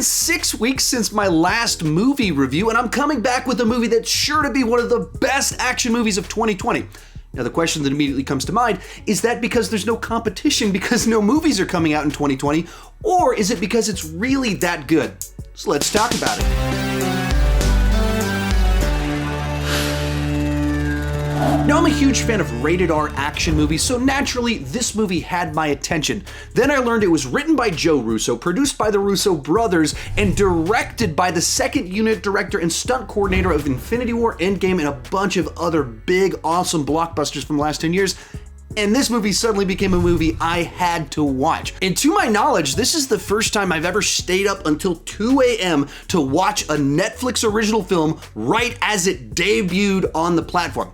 been 6 weeks since my last movie review, and I'm coming back with a movie that's sure to be one of the best action movies of 2020. Now, the question that immediately comes to mind, is that because there's no competition because no movies are coming out in 2020, or is it because it's really that good? So let's talk about it. Now, I'm a huge fan of rated R action movies, so naturally, this movie had my attention. Then I learned it was written by Joe Russo, produced by the Russo Brothers, and directed by the second unit director and stunt coordinator of Infinity War, Endgame, and a bunch of other big, awesome blockbusters from the last 10 years. And this movie suddenly became a movie I had to watch. And to my knowledge, this is the first time I've ever stayed up until 2 a.m. to watch a Netflix original film right as it debuted on the platform.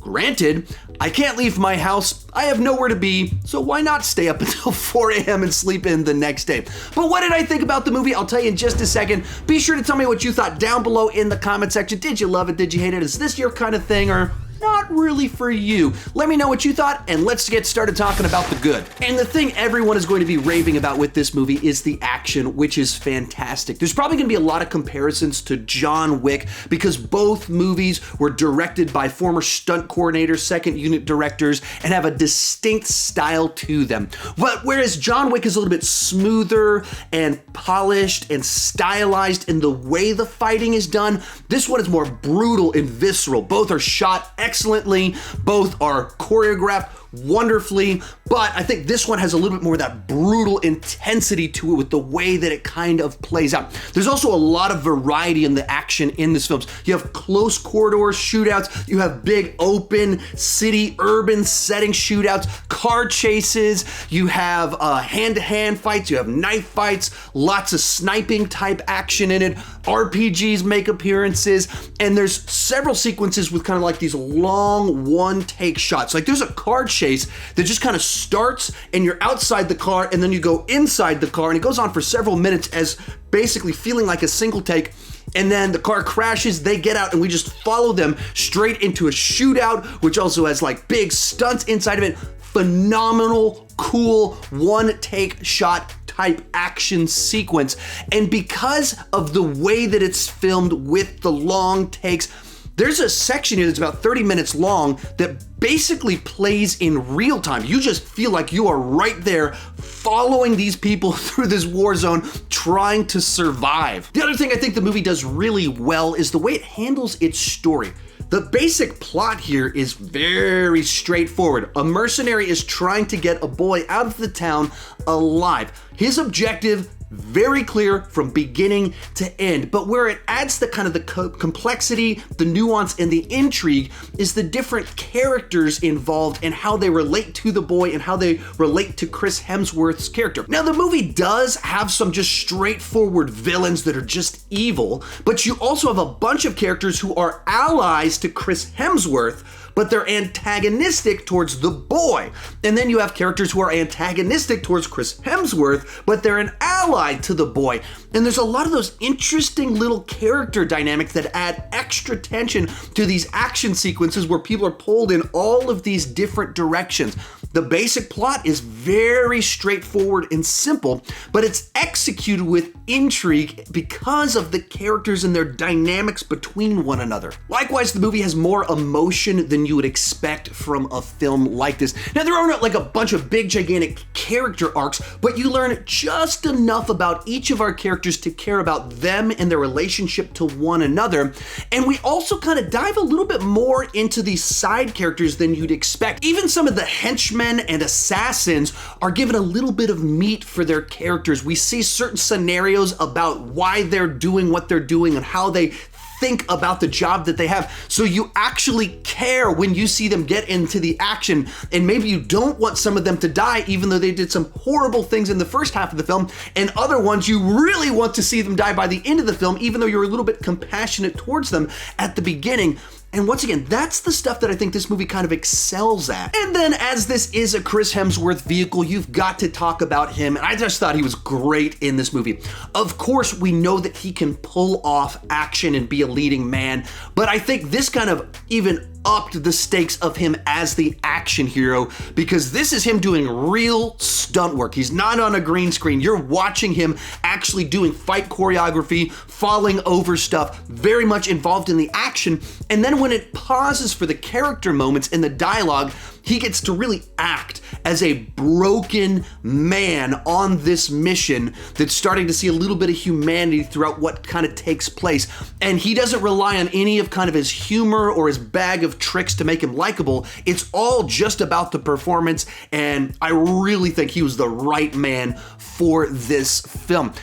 Granted, I can't leave my house, I have nowhere to be, so why not stay up until 4 a.m. and sleep in the next day? But what did I think about the movie? I'll tell you in just a second. Be sure to tell me what you thought down below in the comment section. Did you love it? Did you hate it? Is this your kind of thing, or not really for you? Let me know what you thought, and let's get started talking about the good. And the thing everyone is going to be raving about with this movie is the action, which is fantastic. There's probably gonna be a lot of comparisons to John Wick because both movies were directed by former stunt coordinators, second unit directors, and have a distinct style to them. But whereas John Wick is a little bit smoother and polished and stylized in the way the fighting is done, this one is more brutal and visceral. Both are shot excellently, both are choreographed wonderfully, but I think this one has a little bit more of that brutal intensity to it with the way that it kind of plays out. There's also a lot of variety in the action in this film. You have close corridor shootouts, you have big open city urban setting shootouts, car chases, you have hand-to-hand fights, you have knife fights, lots of sniping type action in it, RPGs make appearances, and there's several sequences with kind of like these long one-take shots. Like there's a car chase that just kind of starts and you're outside the car and then you go inside the car and it goes on for several minutes as basically feeling like a single take. And then the car crashes, they get out, and we just follow them straight into a shootout, which also has like big stunts inside of it. Phenomenal, cool, one-take shot type action sequence. And because of the way that it's filmed with the long takes, there's a section here that's about 30 minutes long that basically plays in real time. You just feel like you are right there following these people through this war zone trying to survive. The other thing I think the movie does really well is the way it handles its story. The basic plot here is very straightforward. A mercenary is trying to get a boy out of the town alive. His objective, very clear from beginning to end, but where it adds the kind of the complexity, the nuance, and the intrigue is the different characters involved and how they relate to the boy and how they relate to Chris Hemsworth's character. Now, the movie does have some just straightforward villains that are just evil, but you also have a bunch of characters who are allies to Chris Hemsworth, but they're antagonistic towards the boy. And then you have characters who are antagonistic towards Chris Hemsworth, but they're an ally to the boy. And there's a lot of those interesting little character dynamics that add extra tension to these action sequences where people are pulled in all of these different directions. The basic plot is very straightforward and simple, but it's executed with intrigue because of the characters and their dynamics between one another. Likewise, the movie has more emotion than you would expect from a film like this. Now, there aren't like a bunch of big, gigantic character arcs, but you learn just enough about each of our characters to care about them and their relationship to one another. And we also kind of dive a little bit more into these side characters than you'd expect. Even some of the henchmen and assassins are given a little bit of meat for their characters. We see certain scenarios about why they're doing what they're doing and how they think about the job that they have. So you actually care when you see them get into the action, and maybe you don't want some of them to die even though they did some horrible things in the first half of the film, and other ones you really want to see them die by the end of the film even though you're a little bit compassionate towards them at the beginning. And once again, that's the stuff that I think this movie kind of excels at. And then as this is a Chris Hemsworth vehicle, you've got to talk about him. And I just thought he was great in this movie. Of course, we know that he can pull off action and be a leading man, but I think this kind of even upped the stakes of him as the action hero, because this is him doing real stunt work. He's not on a green screen. You're watching him actually doing fight choreography, falling over stuff, very much involved in the action. And then when it pauses for the character moments in the dialogue, he gets to really act as a broken man on this mission that's starting to see a little bit of humanity throughout what kind of takes place. And he doesn't rely on any of kind of his humor or his bag of tricks to make him likable. It's all just about the performance, and I really think he was the right man for this film.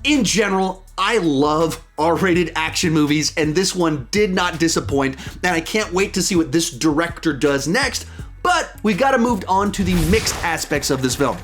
In general, I love R-rated action movies, and this one did not disappoint, and I can't wait to see what this director does next. But we've got to move on to the mixed aspects of this film.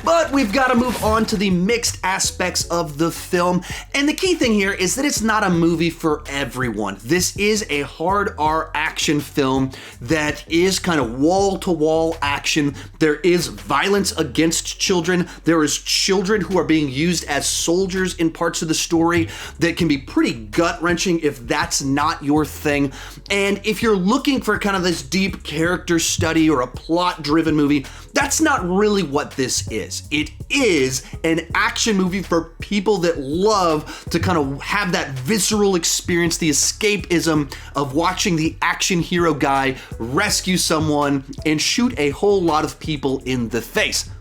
And the key thing here is that it's not a movie for everyone. This is a hard R action film that is kind of wall-to-wall action. There is violence against children. There is children who are being used as soldiers in parts of the story that can be pretty gut-wrenching if that's not your thing. And if you're looking for kind of this deep character study or a plot-driven movie, that's not really what this is. It is an action movie for people that love to kind of have that visceral experience, the escapism of watching the action hero guy rescue someone and shoot a whole lot of people in the face.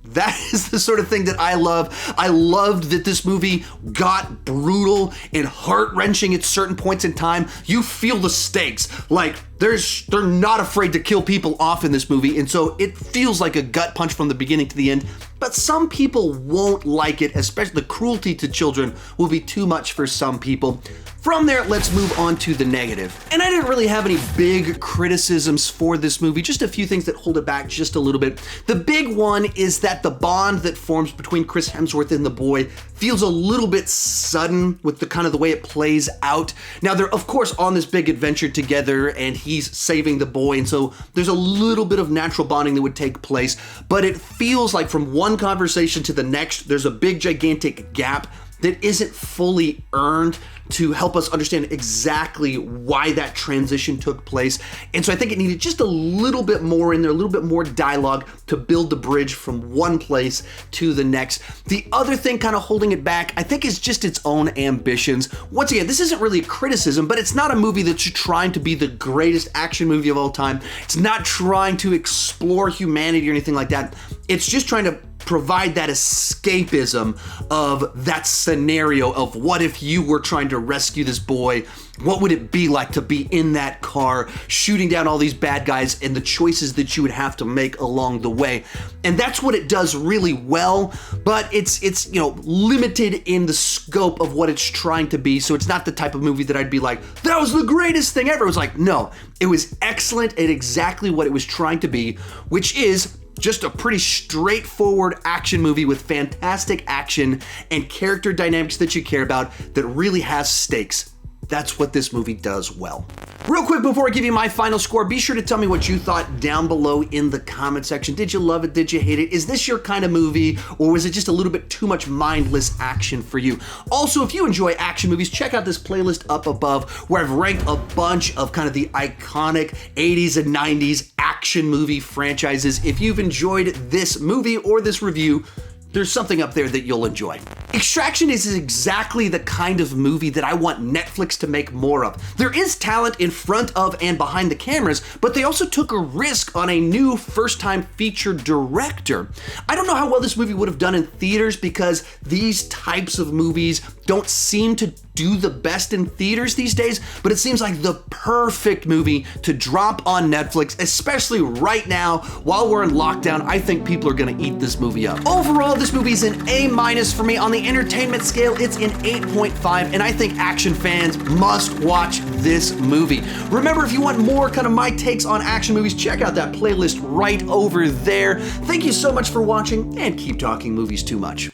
That is the sort of thing that I love. I loved that this movie got brutal and heart-wrenching at certain points in time. You feel the stakes. Like, they're not afraid to kill people off in this movie, and so it feels like a gut punch from the beginning to the end. But some people won't like it, especially the cruelty to children will be too much for some people. From there, let's move on to the negative. And I didn't really have any big criticisms for this movie, just a few things that hold it back just a little bit. The big one is that the bond that forms between Chris Hemsworth and the boy feels a little bit sudden with the kind of the way it plays out. Now, they're of course on this big adventure together and he's saving the boy, and so there's a little bit of natural bonding that would take place, but it feels like from one conversation to the next, there's a big gigantic gap that isn't fully earned to help us understand exactly why that transition took place. And so I think it needed just a little bit more in there, a little bit more dialogue to build the bridge from one place to the next. The other thing kind of holding it back, I think, is just its own ambitions. Once again, this isn't really a criticism, but it's not a movie that's trying to be the greatest action movie of all time. It's not trying to explore humanity or anything like that. It's just trying to provide that escapism of that scenario of what if you were trying to rescue this boy? What would it be like to be in that car shooting down all these bad guys and the choices that you would have to make along the way? And that's what it does really well, but it's limited in the scope of what it's trying to be. So it's not the type of movie that I'd be like, that was the greatest thing ever. It was like, no, it was excellent at exactly what it was trying to be, which is just a pretty straightforward action movie with fantastic action and character dynamics that you care about that really has stakes. That's what this movie does well. Real quick before I give you my final score, be sure to tell me what you thought down below in the comment section. Did you love it? Did you hate it? Is this your kind of movie, or was it just a little bit too much mindless action for you? Also, if you enjoy action movies, check out this playlist up above where I've ranked a bunch of kind of the iconic 80s and 90s action movie franchises. If you've enjoyed this movie or this review, there's something up there that you'll enjoy. Extraction is exactly the kind of movie that I want Netflix to make more of. There is talent in front of and behind the cameras, but they also took a risk on a new first-time feature director. I don't know how well this movie would have done in theaters because these types of movies don't seem to do the best in theaters these days, but it seems like the perfect movie to drop on Netflix, especially right now while we're in lockdown. I think people are gonna eat this movie up. Overall, this movie is an A- for me. On the entertainment scale, it's an 8.5, and I think action fans must watch this movie. Remember, if you want more kind of my takes on action movies, check out that playlist right over there. Thank you so much for watching, and keep talking movies too much.